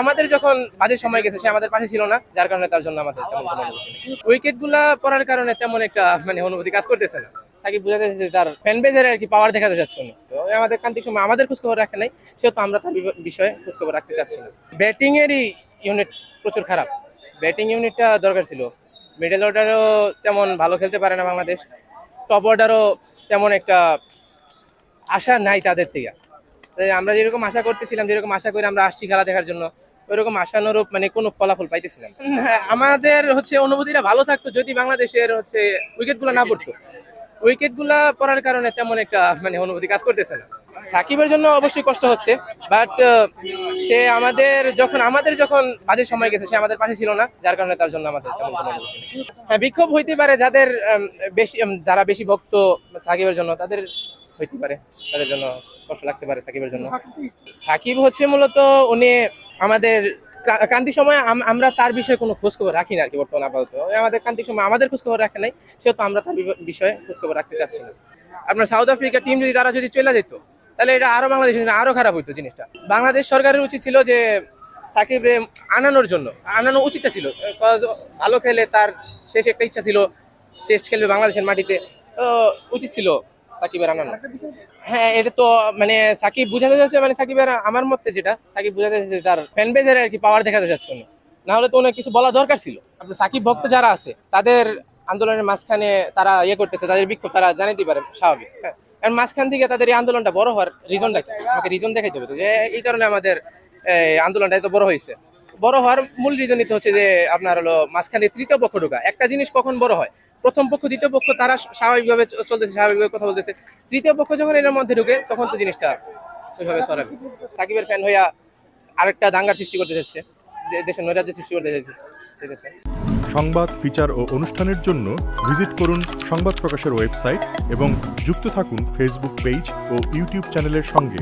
আমাদের যখন বাজে সময় গেছে সে আমাদের পাশে ছিল না, যার কারণে তার জন্য আমাদের তেমন কোনো অনুভূতি নেই। উইকেট গুলা পড়ার কারণে তেমন একটা অনুভূতি কাজ করতেছে না। সাকিব বুঝাতে চাইছে তার ফ্যান বেজের আর কি পাওয়ার দেখাতে চাচ্ছে উনি। তো আমাদের কান্তিক সময় আমাদের খোঁজখবর রাখে নাই, সেহেতু আমরা তার বিষয়ে খোঁজখবর রাখতে চাচ্ছি না। ব্যাটিং এরই ইউনিট প্রচুর খারাপ, ব্যাটিং ইউনিটটা দরকার ছিল। মিডল অর্ডারও তেমন ভালো খেলতে পারে না বাংলাদেশ, টপ অর্ডারও তেমন একটা আশা নাই তাদের থেকে। আমরা যেরকম আশা করতেছিলাম, যেরকম আশা করে আমরা আসছি খেলা দেখার জন্য, ওইরকম আশানুরূপ কোনো ফলাফল পাইতেছিলাম। আমাদের অনুভূতিটা ভালো থাকতো যদি বাংলাদেশের উইকেট গুলা না পড়তো। উইকেট গুলা পড়ার কারণে তেমন একটা অনুভূতি কাজ করতেছে না। সাকিবের জন্য অবশ্যই কষ্ট হচ্ছে, বাট সে আমাদের যখন বাজে সময় গেছে সে আমাদের পাশে ছিল না, যার কারণে তার জন্য আমাদের তেমন কোনো অনুভূতি নেই। হ্যাঁ, বিক্ষোভ হইতে পারে যারা বেশি ভক্ত সাকিবের জন্য, তাদের হইতে পারে, তাদের জন্য কষ্ট লাগতে পারে সাকিবের জন্য। সাকিব মূলত উনি আমাদের ক্রান্তির সময় আমরা তার বিষয়ে কোনো খোঁজখবর রাখি না আর কি। বর্তমানে আপাতত আমাদের ক্রান্তির সময় আমাদের খোঁজখবর রাখে নাই, সেহেতু আমরা তার বিষয়ে খোঁজখবর রাখতে চাচ্ছি না। আপনার সাউথ আফ্রিকা টিম তারা যদি চলে যেত, তাহলে এটা আরো বাংলাদেশের জন্য আরো খারাপ হইতো জিনিসটা। বাংলাদেশ সরকারের উচিত ছিল যে সাকিবরে আনানো উচিতটা ছিল। ভালো খেলে তার শেষ একটা ইচ্ছা ছিল টেস্ট খেলবে বাংলাদেশের মাটিতে, তো উচিত ছিল সাকিবের আনানো। হ্যাঁ, এটা তো সাকিব বুঝাতে চাচ্ছে, সাকিবের আমার মতে যেটা সাকিব বুঝাতে চাচ্ছে তার ফ্যান বেজের আর কি পাওয়ার দেখাতে চাচ্ছে উনি। না হলে তো অনেক কিছু বলা দরকার ছিল। আপনার সাকিব ভক্ত যারা আছে তাদের আন্দোলনের মাঝখানে তারা করতেছে, তাদের বিক্ষোভ তারা জানাতে পারে, স্বাভাবিক। হ্যাঁ, কারণ মাঝখান থেকে তাদের এই আন্দোলনটা বড় হওয়ার রিজনটা কি, আমাকে রিজন দেখাইতে হবে যে এই কারণে আমাদের আন্দোলনটা এত বড় হয়েছে। বড় হওয়ার মূল রিজনই তো হচ্ছে যে আপনার মাঝখানে তৃতীয় পক্ষ ঢোকা। একটা জিনিস কখন বড় হয়, প্রথম পক্ষ দ্বিতীয় পক্ষ তারা স্বাভাবিকভাবে চলতেছে, স্বাভাবিকভাবে কথা বলতেছে। তৃতীয় পক্ষ যখন এর মধ্যে ঢুকে তখন তো জিনিসটা ওইভাবে সরাবে। সাকিবের ফ্যান হইয়া আরেকটা দাঙ্গার সৃষ্টি করতে চাচ্ছে, দেশের নৈরাজ্য সৃষ্টি করতে চাইছে। সংবাদ, ফিচার ও অনুষ্ঠানের জন্য ভিজিট করুন সংবাদ প্রকাশের ওয়েবসাইট এবং যুক্ত থাকুন ফেসবুক পেজ ও ইউটিউব চ্যানেলের সঙ্গে।